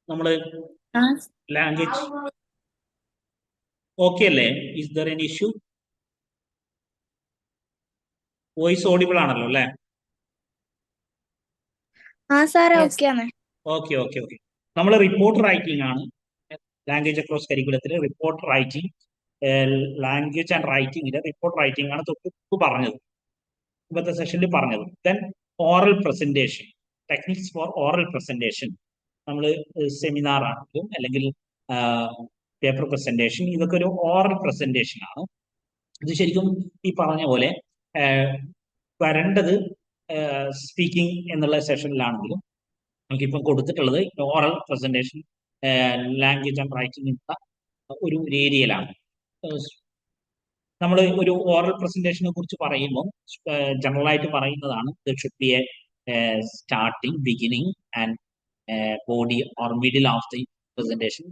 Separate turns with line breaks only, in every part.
നമ്മള്
ആ
language okay അല്ലേ? Is there an issue? Voice audible ആണല്ലോ അല്ലേ?
സാറേ
യെസ്.
ഓക്കെ ആണ്.
Okay okay okay. നമ്മൾ റിപ്പോർട്ട് റൈറ്റിംഗ് ആണ് ലാംഗ്വേജ് അക്രോസ് കരിക്കുലത്തിൽ. റിപ്പോർട്ട് റൈറ്റിംഗ്, ലാംഗ്വേജ് ആൻഡ് റൈറ്റിംഗിന്റെ റിപ്പോർട്ട് റൈറ്റിംഗ് ആണ് തൊട്ട് പറഞ്ഞത്, ഇന്നത്തെ സെഷനിൽ പറഞ്ഞത്. Then oral presentation, techniques for oral presentation. നമ്മൾ സെമിനാർ ആണെങ്കിലും അല്ലെങ്കിൽ പേപ്പർ പ്രസന്റേഷൻ, ഇതൊക്കെ ഒരു ഓറൽ പ്രസന്റേഷൻ ആണ്. ഇത് ശരിക്കും ഈ പറഞ്ഞ പോലെ വരേണ്ടത് സ്പീക്കിംഗ് എന്നുള്ള സെഷനിലാണെങ്കിലും നമുക്കിപ്പം കൊടുത്തിട്ടുള്ളത് oral presentation, language and writing എന്ന ഒരു ഏരിയയിലാണ്. നമ്മൾ ഒരു ഓറൽ പ്രസന്റേഷനെ കുറിച്ച് പറയുമ്പോൾ ജനറൽ ആയിട്ട് പറയുന്നതാണ് should be A starting, beginning and body or middle of the presentation,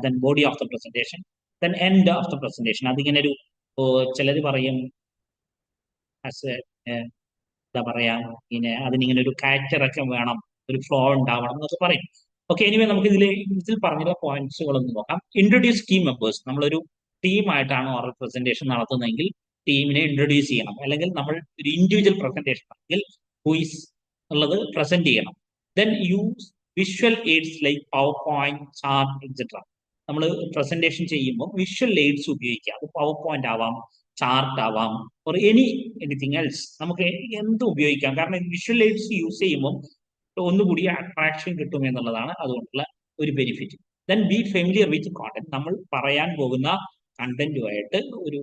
then body of the presentation, then end of the presentation. അതിങ്ങനെ ഒരു ചിലർ പറയും ആസ് എന്താ പറയാ, ഇങ്ങനെ അതിനിങ്ങനെ ഒരു ക്യാരക്ടറൊക്കെ വേണം, ഒരു ഫ്ലോ ഉണ്ടാവണം എന്നൊക്കെ പറയും. ഓക്കെ, എനിവേ നമുക്ക് ഇതിൽ പറഞ്ഞുള്ള പോയിന്റ്സുകളൊന്ന് നോക്കാം. Introduce team members. നമ്മളൊരു ടീമായിട്ടാണ് ഓറൽ പ്രസന്റേഷൻ നടത്തുന്നതെങ്കിൽ ടീമിനെ ഇൻട്രൊഡ്യൂസ് ചെയ്യണം. അല്ലെങ്കിൽ നമ്മൾ ഒരു ഇൻഡിവിജ്വൽ പ്രസന്റേഷൻ ആണെങ്കിൽ ഹൂയിസ് ഉള്ളത് പ്രസന്റ് ചെയ്യണം. Then use visual AIDS like power point, chart etcetera. നമ്മൾ പ്രസന്റേഷൻ ചെയ്യുമ്പോൾ വിഷ്വൽ എയ്ഡ്സ് ഉപയോഗിക്കുക. അത് പവർ പോയിന്റ് ആവാം, ചാർട്ട് ആവാം, ഓർ എനിത്തിങ് എൽസ്. നമുക്ക് എന്ത് ഉപയോഗിക്കാം. കാരണം വിഷ്വൽ എയ്ഡ്സ് യൂസ് ചെയ്യുമ്പോൾ ഒന്നുകൂടി അട്രാക്ഷൻ കിട്ടും എന്നുള്ളതാണ് അതുകൊണ്ടുള്ള ഒരു benefit. Then be familiar with content. നമ്മൾ പറയാൻ പോകുന്ന കണ്ടന്റുമായിട്ട് ഒരു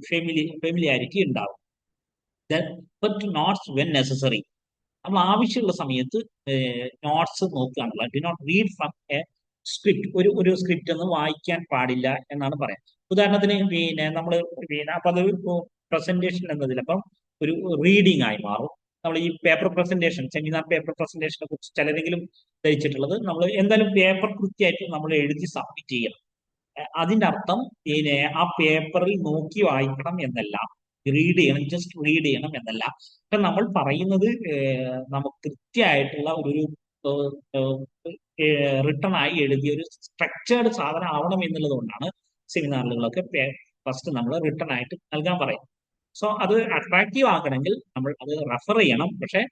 ഫെമിലിയാരിറ്റി ഉണ്ടാവും. Then but notes when necessary. നമ്മൾ ആവശ്യമുള്ള സമയത്ത് നോട്ട്സ് നോക്കുകയാണല്ലോ. Do not read from a script. ഒരു സ്ക്രിപ്റ്റ് ഒന്നും വായിക്കാൻ പാടില്ല എന്നാണ് പറയാം. ഉദാഹരണത്തിന് നമ്മൾ അപ്പൊ അത് പ്രസന്റേഷൻ എന്നതിൽ അപ്പം ഒരു റീഡിംഗ് ആയി മാറും. നമ്മൾ ഈ പേപ്പർ പ്രസന്റേഷൻ, സെമിനാർ പേപ്പർ പ്രസന്റേഷനെ കുറിച്ച് ചിലരെങ്കിലും ധരിച്ചിട്ടുള്ളത് നമ്മൾ എന്തായാലും പേപ്പർ കൃത്യമായിട്ട് നമ്മൾ എഴുതി സബ്മിറ്റ് ചെയ്യണം. അതിന്റെ അർത്ഥം ആ പേപ്പറിൽ നോക്കി വായിക്കണം എന്നല്ല, റീഡ് ചെയ്യണം, ജസ്റ്റ് റീഡ് ചെയ്യണം എന്നല്ല. ഇപ്പൊ നമ്മൾ പറയുന്നത് നമുക്ക് കൃത്യമായിട്ടുള്ള ഒരു റിട്ടൺ ആയി എഴുതിയ ഒരു സ്ട്രക്ചേർഡ് സാധനം ആവണം എന്നുള്ളത് കൊണ്ടാണ് സെമിനാറുകളൊക്കെ ഫസ്റ്റ് നമ്മൾ റിട്ടൺ ആയിട്ട് നൽകാൻ പറയും. സോ അത് അട്രാക്റ്റീവ് ആക്കണമെങ്കിൽ നമ്മൾ അത് റെഫർ ചെയ്യണം. പക്ഷെ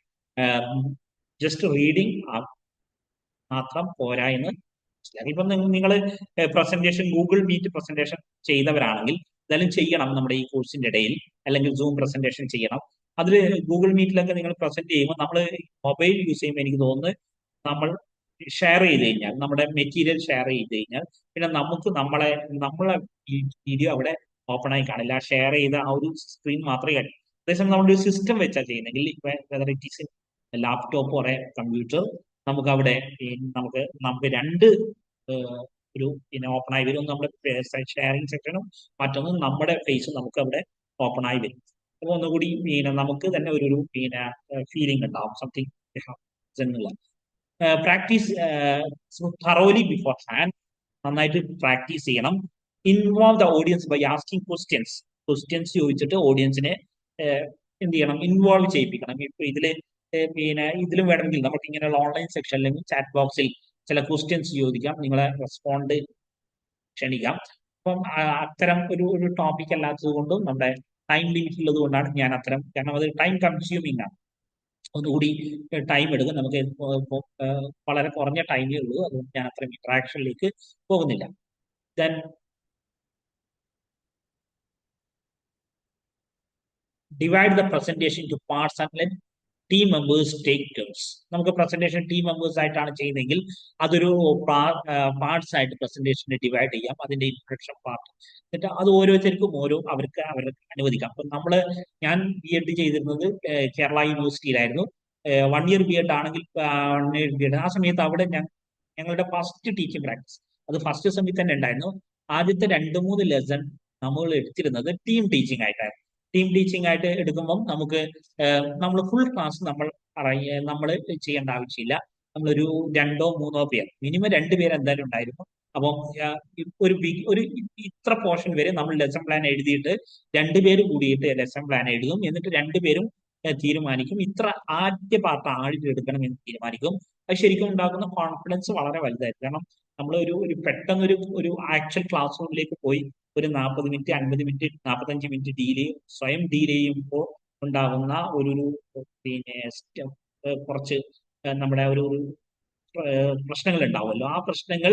ജസ്റ്റ് റീഡിങ് മാത്രം പോരാ എന്ന് മനസ്സിലാക്കി. ഇപ്പം നിങ്ങൾ പ്രസന്റേഷൻ, ഗൂഗിൾ മീറ്റ് പ്രസന്റേഷൻ ചെയ്തവരാണെങ്കിൽ എന്തായാലും ചെയ്യണം നമ്മുടെ ഈ കോഴ്സിന്റെ ഇടയിൽ, അല്ലെങ്കിൽ സൂം പ്രസന്റേഷൻ ചെയ്യണം. അതിൽ ഗൂഗിൾ മീറ്റിലൊക്കെ നിങ്ങൾ പ്രസന്റ് ചെയ്യുമ്പോൾ നമ്മൾ മൊബൈൽ യൂസ് ചെയ്യുമ്പോൾ എനിക്ക് തോന്നുന്നത് നമ്മൾ ഷെയർ ചെയ്ത് കഴിഞ്ഞാൽ, നമ്മുടെ മെറ്റീരിയൽ ഷെയർ ചെയ്ത് കഴിഞ്ഞാൽ പിന്നെ നമുക്ക് നമ്മളെ വീഡിയോ അവിടെ ഓപ്പൺ ആയി കാണില്ല. ഷെയർ ചെയ്ത ആ ഒരു സ്ക്രീൻ മാത്രമേ കാണൂ. അതേസമയം നമ്മുടെ ഒരു സിസ്റ്റം വെച്ചാൽ ചെയ്യുന്നെങ്കിൽ whether it is laptop or computer, നമുക്ക് അവിടെ നമുക്ക് രണ്ട് ഒരു ഓപ്പൺ ആയി വരും. നമ്മുടെ ഷെയറിംഗ് സെക്ഷനും മറ്റൊന്നും നമ്മുടെ ഫേസും നമുക്ക് അവിടെ ഓപ്പൺ ആയി വരും. അപ്പൊ ഒന്നുകൂടി നമുക്ക് തന്നെ ഒരു ഫീലിംഗ് ഉണ്ടാവും, സംതിങ് എന്നുള്ള. Practice thoroughly beforehand. നന്നായിട്ട് പ്രാക്ടീസ് ചെയ്യണം. Involve the audience by asking questions ചോദിച്ചിട്ട് ഓഡിയൻസിനെ എന്ത് ചെയ്യണം, ഇൻവോൾവ് ചെയ്യിപ്പിക്കണം. ഇപ്പൊ ഇതിലും വേണമെങ്കിൽ നമുക്ക് ഇങ്ങനെയുള്ള ഓൺലൈൻ സെക്ഷനിൽ ചാറ്റ് ബോക്സിൽ ചില ക്വസ്റ്റ്യൻസ് ചോദിക്കാം, നിങ്ങളെ റെസ്പോണ്ട് ക്ഷണിക്കാം. അപ്പം അത്തരം ഒരു ടോപ്പിക് അല്ലാത്തത് കൊണ്ടും നമ്മുടെ ടൈം ലിമിറ്റ് ഉള്ളത് കൊണ്ടാണ് ഞാൻ അത്തരം, കാരണം അത് ടൈം കൺസ്യൂമിംഗ് ആണ്, ഒന്നുകൂടി ടൈം എടുക്കും. നമുക്ക് വളരെ കുറഞ്ഞ ടൈമേ ഉള്ളൂ. അതുകൊണ്ട് ഞാൻ അത്രയും ഇന്ററാക്ഷനിലേക്ക് പോകുന്നില്ല. Then divide the presentation two parts and let team members take turns. നമുക്ക് പ്രസന്റേഷൻ ടീം മെമ്പേഴ്സ് ആയിട്ടാണ് ചെയ്യുന്നതെങ്കിൽ അതൊരു പാർട്സ് ആയിട്ട് പ്രസന്റേഷനെ ഡിവൈഡ് ചെയ്യാം. അതിന്റെ ഇൻട്രൊഡക്ഷൻ പാർട്ട്, എന്നിട്ട് അത് ഓരോരുത്തർക്കും അവർക്ക് അനുവദിക്കാം. അപ്പൊ ഞാൻ ബി എഡ് ചെയ്തിരുന്നത് കേരള യൂണിവേഴ്സിറ്റിയിലായിരുന്നു. 1 ഇയർ ബി എഡ് ആണെങ്കിൽ 1 ഇയർ ബി എഡ്. ആ സമയത്ത് അവിടെ ഞങ്ങളുടെ ഫസ്റ്റ് ടീച്ചിങ് പ്രാക്ടീസ് അത് ഫസ്റ്റ് സെമ്മിൽ തന്നെ ഉണ്ടായിരുന്നു. ആദ്യത്തെ 2-3 ലെസൺ നമ്മൾ എടുത്തിരുന്നത് ടീം ടീച്ചിങ് ആയിട്ടായിരുന്നു. ടീം ടീച്ചിങ് ആയിട്ട് എടുക്കുമ്പം നമ്മൾ ഫുൾ ക്ലാസ് നമ്മൾ ചെയ്യേണ്ട ആവശ്യമില്ല. നമ്മളൊരു 2-3 പേർ, മിനിമം 2 പേർ എന്തായാലും ഉണ്ടായിരുന്നു. അപ്പം ഒരു ഇത്ര പോർഷൻ വരെ നമ്മൾ ലെസൺ പ്ലാൻ എഴുതിയിട്ട് 2 പേര് കൂടിയിട്ട് ലെസൺ പ്ലാൻ എഴുതും. എന്നിട്ട് 2 പേരും തീരുമാനിക്കും. ഇത്ര ആദ്യ പാർട്ട് ആദ്യം എടുക്കണം എന്ന് തീരുമാനിക്കും. അത് ശരിക്കും ഉണ്ടാക്കുന്ന കോൺഫിഡൻസ് വളരെ വലുതായിരിക്കും. കാരണം നമ്മൾ ഒരു പെട്ടെന്നൊരു ഒരു ആക്ച്വൽ ക്ലാസ് റൂമിലേക്ക് പോയി ഒരു 40 മിനിറ്റ് 50 മിനിറ്റ് 45 മിനിറ്റ് സ്വയം ഡീൽ ചെയ്യുമ്പോൾ ഉണ്ടാകുന്ന ഒരു പിന്നെ കുറച്ച് നമ്മുടെ ഒരു പ്രശ്നങ്ങൾ ഉണ്ടാവുമല്ലോ. ആ പ്രശ്നങ്ങൾ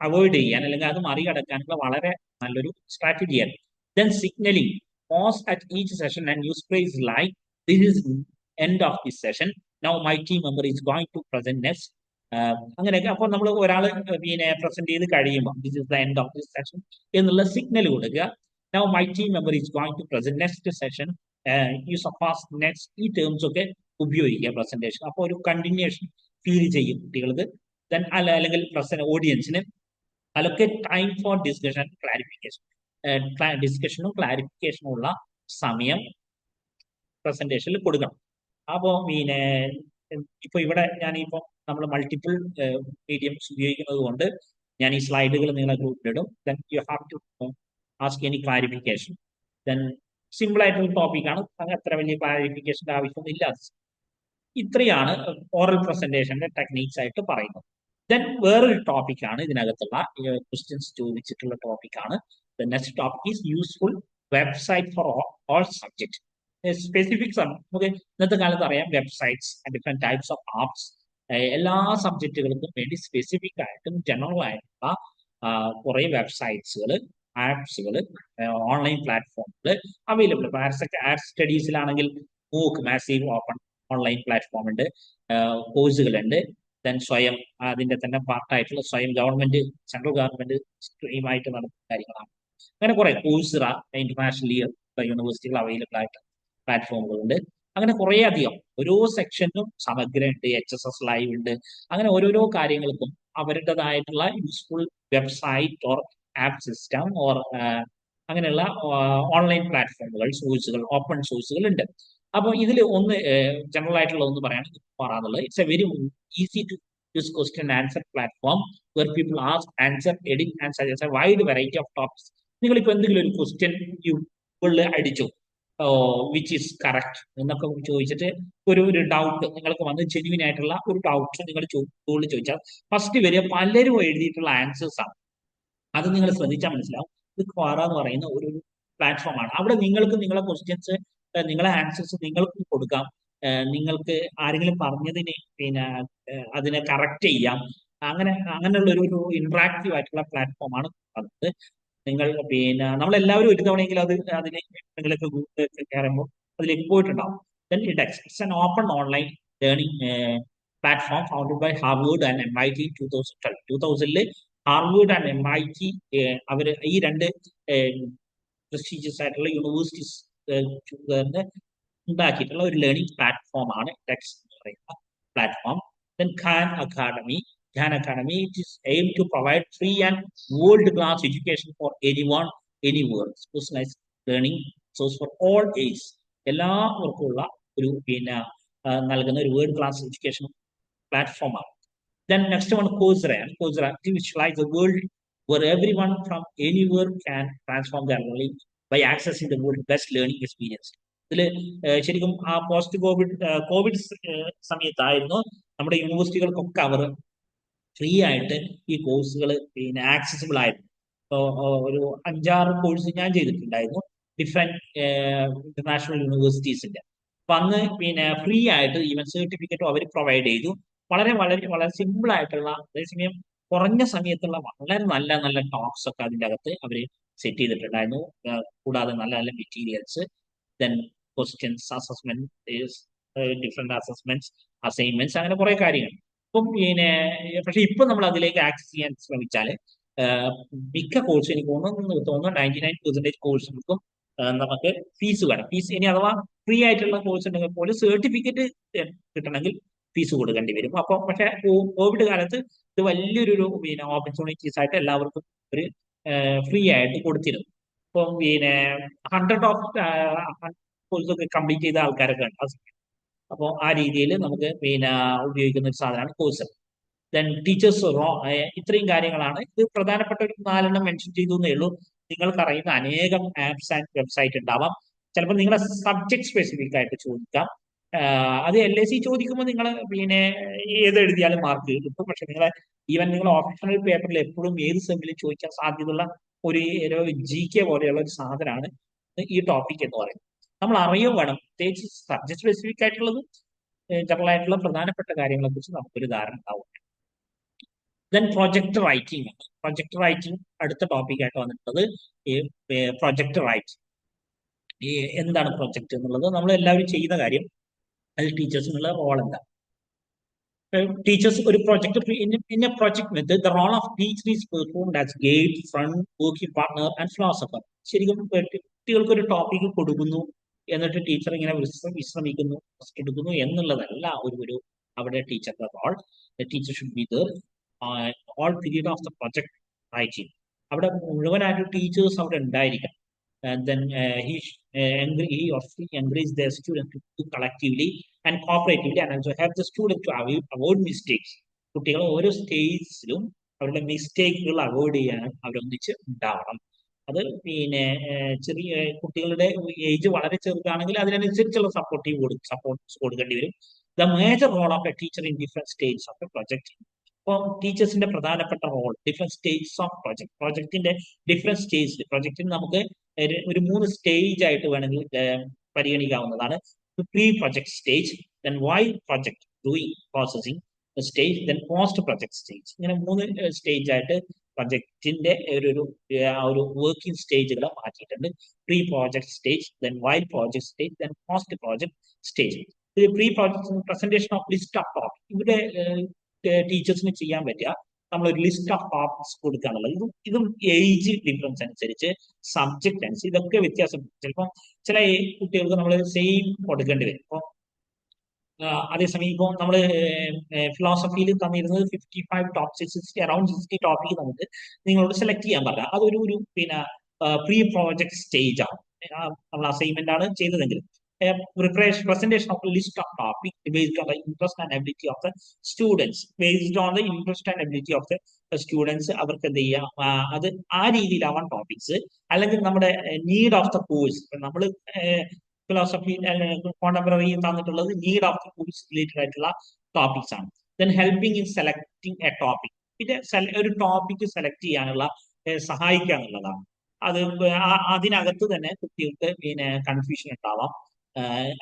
അവോയ്ഡ് ചെയ്യാൻ അല്ലെങ്കിൽ അത് മറികടക്കാനുള്ള വളരെ നല്ലൊരു സ്ട്രാറ്റജിയാണ്. Then signalling pause at each session and use phrase like this is end of this session, now my team member is going to present next. അങ്ങനെയൊക്കെ. അപ്പോൾ നമ്മൾ ഒരാൾ പിന്നെ പ്രസന്റ് ചെയ്ത് കഴിയുമ്പോൾ this is the end of this session എന്നുള്ള signal കൊടുക്കുക. Now my team member is going to present next session, use of past next, ഈ ടേംസ് ഒക്കെ ഉപയോഗിക്കുക പ്രസന്റേഷൻ. അപ്പോൾ ഒരു കണ്ടിന്യൂഷൻ ഫീൽ ചെയ്യും കുട്ടികൾക്ക്. ദെൻ അല്ലെങ്കിൽ ഓഡിയൻസിന് allocate time for discussion clarification. ഡിസ്കഷനും ക്ലാരിഫിക്കേഷനും ഉള്ള സമയം പ്രസന്റേഷനിൽ കൊടുക്കണം. അപ്പോൾ പിന്നെ ഇപ്പൊ ഇവിടെ ഞാനിപ്പോൾ നമ്മൾ മൾട്ടിപ്പിൾ മീഡിയംസ് ഉപയോഗിക്കുന്നത് കൊണ്ട് ഞാൻ ഈ സ്ലൈഡുകൾ നിങ്ങളെ ഗ്രൂപ്പിലിടും. Then you have to ask any clarification. Then simple ആയിട്ടുള്ള ടോപ്പിക്കാണ്, അത്ര വലിയ ക്ലാരിഫിക്കേഷൻ്റെ ആവശ്യമൊന്നുമില്ല. ഇത്രയാണ് ഓറൽ പ്രസന്റേഷന്റെ ടെക്നീക്സ് ആയിട്ട് പറയുന്നത്. ദെൻ വേറൊരു ടോപ്പിക്കാണ് ഇതിനകത്തുള്ള ക്വസ്റ്റ്യൻസ് ചോദിച്ചിട്ടുള്ള ടോപ്പിക്കാണ്. The next topic is useful website for all subject. Specific നമുക്ക് ഇന്നത്തെ കാലത്ത് അറിയാം websites and different types of apps എല്ലാ സബ്ജക്റ്റുകൾക്കും വേണ്ടി സ്പെസിഫിക് ആയിട്ടും ജനറൽ ആയിട്ടുള്ള കുറെ വെബ്സൈറ്റ്സുകൾ ആപ്സുകൾ ഓൺലൈൻ പ്ലാറ്റ്ഫോമുകൾ അവൈലബിൾ. ഹയർ സ്റ്റഡീസിലാണെങ്കിൽ MOOC massive open online platform ഉണ്ട്, കോഴ്സുകളുണ്ട്. ദെൻ സ്വയം അതിന്റെ തന്നെ പാർട്ടായിട്ടുള്ള സ്വയം ഗവൺമെന്റ് സെൻട്രൽ ഗവൺമെന്റ് സ്ട്രീമായിട്ട് നടത്തുന്ന കാര്യങ്ങളാണ്. അങ്ങനെ കുറെ കോഴ്സുറ ഇന്റർനാഷണലി യൂണിവേഴ്സിറ്റികൾ അവൈലബിൾ ആയിട്ട് പ്ലാറ്റ്ഫോമുകളുണ്ട്. അങ്ങനെ കുറെ അധികം ഓരോ സെക്ഷനും സമഗ്ര ഉണ്ട്, HSS ലൈവ് ഉണ്ട്. അങ്ങനെ ഓരോരോ കാര്യങ്ങൾക്കും അവരുടേതായിട്ടുള്ള useful website or app system or അങ്ങനെയുള്ള ഓൺലൈൻ പ്ലാറ്റ്ഫോമുകൾ സോഴ്സുകൾ ഓപ്പൺ സോഴ്സുകൾ ഉണ്ട്. അപ്പോൾ ഇതിൽ ഒന്ന് ജനറൽ ആയിട്ടുള്ള ഒന്ന് പറയാനുള്ളത് it's a very easy to use question answer platform where people ask answer edit and suggest a wide variety of topics. നിങ്ങളിപ്പോൾ എന്തെങ്കിലും ഒരു ക്വസ്റ്റ്യൻ ഗൂഗിളിൽ അടിച്ചു വിച്ച് ഈസ് കറക്റ്റ് എന്നൊക്കെ ചോദിച്ചിട്ട് ഒരു ഡൗട്ട് നിങ്ങൾക്ക് വന്ന് ജെന്യൂൻ ആയിട്ടുള്ള ഒരു ഡൗട്ട് നിങ്ങൾ ഗൂഗിളിൽ ചോദിച്ചാൽ ഫസ്റ്റ് വരിക പലരും എഴുതിയിട്ടുള്ള ആൻസേഴ്സ് ആണ്. അത് നിങ്ങൾ ശ്രദ്ധിച്ചാൽ മനസ്സിലാവും. ഇത് ക്വാറ എന്ന് പറയുന്ന ഒരു പ്ലാറ്റ്ഫോമാണ്. അവിടെ നിങ്ങൾക്ക് നിങ്ങളെ ക്വസ്റ്റ്യൻസ് നിങ്ങളെ ആൻസേഴ്സ് നിങ്ങൾക്ക് കൊടുക്കാം. നിങ്ങൾക്ക് ആരെങ്കിലും പറഞ്ഞതിന് പിന്നെ അതിനെ കറക്റ്റ് ചെയ്യാം. അങ്ങനെയുള്ള ഒരു ഇന്ററാക്റ്റീവ് ആയിട്ടുള്ള പ്ലാറ്റ്ഫോമാണ് അത്. നിങ്ങൾ പിന്നെ നമ്മളെല്ലാവരും ഒരു തവണയെങ്കിലും അതിന് എന്തെങ്കിലുമൊക്കെ ഗ്രൂപ്പ് കയറുമ്പോൾ അതിലേക്ക് പോയിട്ടുണ്ടാവും. Then edX it's an open online learning platform founded by Harvard and MIT 2012. 2000 Harvard and MIT അവർ ഈ രണ്ട് പ്രസ്റ്റീജിയസ് ആയിട്ടുള്ള യൂണിവേഴ്സിറ്റീസ് ചേർന്ന് ഉണ്ടാക്കിയിട്ടുള്ള ഒരു ലേണിംഗ് പ്ലാറ്റ്ഫോമാണ് ടെക്സ് എന്ന് പറയുന്ന platform. Then Khan academy. it is aimed to provide free and world-class education for anyone, anywhere. Specialized learning source for all ages. എല്ലാവർക്കുമുള്ള ഒരു പിന്നെ നൽകുന്ന ഒരു വേൾഡ് ക്ലാസ് എഡ്യൂക്കേഷൻ പ്ലാറ്റ്ഫോമാണ്. Then next one, Coursera. Coursera visualize the world where everyone from anywhere can transform their learning by accessing the world best learning experience. ഇതിൽ ശരിക്കും ആ post Covid സമയത്തായിരുന്നു നമ്മുടെ യൂണിവേഴ്സിറ്റികൾക്കൊക്കെ അവർ ഫ്രീ ആയിട്ട് ഈ കോഴ്സുകൾ പിന്നെ ആക്സസിബിൾ ആയിരുന്നു. ഇപ്പോൾ ഒരു 5-6 കോഴ്സ് ഞാൻ ചെയ്തിട്ടുണ്ടായിരുന്നു ഡിഫറെന്റ് ഇന്റർനാഷണൽ യൂണിവേഴ്സിറ്റീസിന്റെ. അപ്പൊ അന്ന് പിന്നെ ഫ്രീ ആയിട്ട് ഈവൻ സർട്ടിഫിക്കറ്റും അവർ പ്രൊവൈഡ് ചെയ്തു. വളരെ വളരെ വളരെ സിമ്പിൾ ആയിട്ടുള്ള, അതേസമയം കുറഞ്ഞ സമയത്തുള്ള വളരെ നല്ല നല്ല ടോക്സ് ഒക്കെ അതിൻ്റെ അകത്ത് അവർ സെറ്റ് ചെയ്തിട്ടുണ്ടായിരുന്നു. കൂടാതെ നല്ല നല്ല materials, then questions, assessment, different assessments, assignments, അങ്ങനെ കുറെ കാര്യങ്ങൾ. ഇപ്പം പിന്നെ പക്ഷെ ഇപ്പൊ നമ്മൾ അതിലേക്ക് ആക്സസ് ചെയ്യാൻ ശ്രമിച്ചാൽ മിക്ക കോഴ്സ് എനിക്ക് തോന്നുന്നു 99% കോഴ്സുകൾക്കും നമുക്ക് ഫീസ് വേണം. ഫീസ് ഇനി അഥവാ ഫ്രീ ആയിട്ടുള്ള കോഴ്സ് ഉണ്ടെങ്കിൽ പോലും സർട്ടിഫിക്കറ്റ് കിട്ടണമെങ്കിൽ ഫീസ് കൊടുക്കേണ്ടി വരും. അപ്പോൾ പക്ഷെ കോവിഡ് കാലത്ത് ഇത് വലിയൊരു പിന്നെ ഓപ്പർച്യൂണിറ്റീസ് ആയിട്ട് എല്ലാവർക്കും ഒരു ഫ്രീ ആയിട്ട് കൊടുത്തിരുന്നു. ഇപ്പം പിന്നെ 100 ഓഫ് കോഴ്സൊക്കെ കംപ്ലീറ്റ് ചെയ്ത ആൾക്കാരൊക്കെ ഉണ്ട്. അപ്പോൾ ആ രീതിയിൽ നമുക്ക് പിന്നെ ഉപയോഗിക്കുന്ന ഒരു സാധനമാണ് കോഴ്സ്. ദെൻ ടീച്ചേഴ്സ് ഇത്രയും കാര്യങ്ങളാണ്. ഇത് പ്രധാനപ്പെട്ട ഒരു 4 മെൻഷൻ ചെയ്തു എന്നേ ഉള്ളൂ. നിങ്ങൾക്ക് അറിയുന്ന അനേകം ആപ്സ് ആൻഡ് വെബ്സൈറ്റ് ഉണ്ടാവാം. ചിലപ്പോൾ നിങ്ങളെ സബ്ജക്ട് സ്പെസിഫിക് ആയിട്ട് ചോദിക്കാം. അത് LAC ചോദിക്കുമ്പോൾ നിങ്ങൾ പിന്നെ ഏത് എഴുതിയാലും മാർക്ക് കിട്ടും. പക്ഷെ ഈവൻ നിങ്ങൾ ഓപ്ഷണൽ പേപ്പറിൽ എപ്പോഴും ഏത് സെമ്മിലും ചോദിക്കാൻ സാധ്യതയുള്ള ഒരു GK പോലെയുള്ള ഒരു സാധനമാണ് ഈ ടോപ്പിക് എന്ന് പറയുന്നത്. നമ്മൾ അറിയുക വേണം, പ്രത്യേകിച്ച് സബ്ജക്ട് സ്പെസിഫിക് ആയിട്ടുള്ളതും ജനറൽ ആയിട്ടുള്ള പ്രധാനപ്പെട്ട കാര്യങ്ങളെ കുറിച്ച് നമുക്കൊരു ധാരണ ഉണ്ടാവും. Then project writing. Project writing അടുത്ത ടോപ്പിക്കായിട്ട് വന്നിട്ടുള്ളത് ഈ പ്രൊജക്ട് റൈറ്റിംഗ്. ഈ എന്താണ് പ്രൊജക്ട് എന്നുള്ളത് നമ്മൾ എല്ലാവരും ചെയ്യുന്ന കാര്യം. അതിൽ ടീച്ചേഴ്സിനുള്ള റോൾ എന്താ? ടീച്ചേഴ്സ് ഒരു project in a project method the role of teacher is performed as guide, friend, working partner and philosopher. ശരിക്കും കുട്ടികൾക്ക് ഒരു ടോപ്പിക് കൊടുക്കുന്നു, എന്നിട്ട് ടീച്ചർ ഇങ്ങനെ വിശ്രമിക്കുന്നു, റെസ്റ്റ് എടുക്കുന്നു എന്നുള്ളതല്ല ഒരു അവിടെ ടീച്ചറുടെ role. The teacher should be there all period of the project writing. അവിടെ മുഴുവനായിട്ട് ടീച്ചേഴ്സ് അവിടെ ഉണ്ടായിരിക്കണം. Then he or she encourage their students to collectively and cooperatively and also help the student to avoid mistakes. കുട്ടികൾ ഓരോ സ്റ്റേജിലും അവരുടെ മിസ്റ്റേക്കുകൾ avoid ചെയ്യാൻ അവരൊന്നിച്ച് ഉണ്ടാവണം. അത് പിന്നെ ചെറിയ കുട്ടികളുടെ ഏജ് വളരെ ചെറുതാണെങ്കിൽ അതിനനുസരിച്ചുള്ള സപ്പോർട്ട്സ് കൊടുക്കേണ്ടി വരും. The major role of a teacher in different stages of a project. അപ്പോൾ ടീച്ചേഴ്സിന്റെ പ്രധാനപ്പെട്ട റോൾ ഡിഫറെന്റ് സ്റ്റേജസ് ഓഫ് പ്രൊജക്ടിന്റെ ഡിഫറെന്റ് സ്റ്റേജ്. പ്രൊജക്ടിന് നമുക്ക് ഒരു 3 സ്റ്റേജ് ആയിട്ട് വേണമെങ്കിൽ പരിഗണിക്കാവുന്നതാണ്. Pre project stage, then while project doing processing stage, then post project stage. ഇങ്ങനെ 3 സ്റ്റേജ് ആയിട്ട് പ്രൊജക്ടിന്റെ ഒരു വർക്കിംഗ് സ്റ്റേജുകളെ മാറ്റിയിട്ടുണ്ട്. Pre project stage, then while project stage, then post project stage. Pre project presentation of list of topic. ഇവിടെ ടീച്ചേഴ്സിന് ചെയ്യാൻ പറ്റുക നമ്മളൊരു ലിസ്റ്റ് ഓഫ് ടോപ്പിക്സ് കൊടുക്കാന്നുള്ളത്. ഇതും ഏജ് ഡിഫറൻസ് അനുസരിച്ച്, സബ്ജക്ട് അനുസരിച്ച് ഇതൊക്കെ വ്യത്യാസം. ചിലപ്പോൾ ചില കുട്ടികൾക്ക് നമ്മൾ സെയിം കൊടുക്കേണ്ടി വരും. ഇപ്പോൾ അതേസമയം ഇപ്പോൾ നമ്മൾ ഫിലോസഫിയിൽ തന്നിരുന്നത് 55 ടോപ്പിക്, അറൌണ്ട് 60 ടോപ്പിക് നമുക്ക് നിങ്ങളോട് സെലക്ട് ചെയ്യാൻ പറഞ്ഞ അതൊരു പിന്നെ പ്രീ പ്രോജക്ട് സ്റ്റേജ് ആണ്. നമ്മൾ അസൈൻമെന്റ് ആണ് ചെയ്തതെങ്കിൽ presentation of a list of topics based on the interest and ability of the students. Based on the interest and ability of the students, അവർക്ക് എന്ത് ചെയ്യാം, അത് ആ രീതിയിലാവാൻ ടോപ്പിക്സ്. അല്ലെങ്കിൽ നമ്മുടെ നീഡ് ഓഫ് ദ കോഴ്സ്, നമ്മൾ ഫിലോസഫി കോണ്ടംപററി തന്നിട്ടുള്ളത് need of the course related ആയിട്ടുള്ള ടോപ്പിക്സ് ആണ്. Then helping in selecting A topic. പിന്നെ ഒരു ടോപ്പിക് സെലക്ട് ചെയ്യാനുള്ള സഹായിക്കുക എന്നുള്ളതാണ്. അത് അതിനകത്ത് തന്നെ കുട്ടികൾക്ക് പിന്നെ കൺഫ്യൂഷൻ ഉണ്ടാവാം,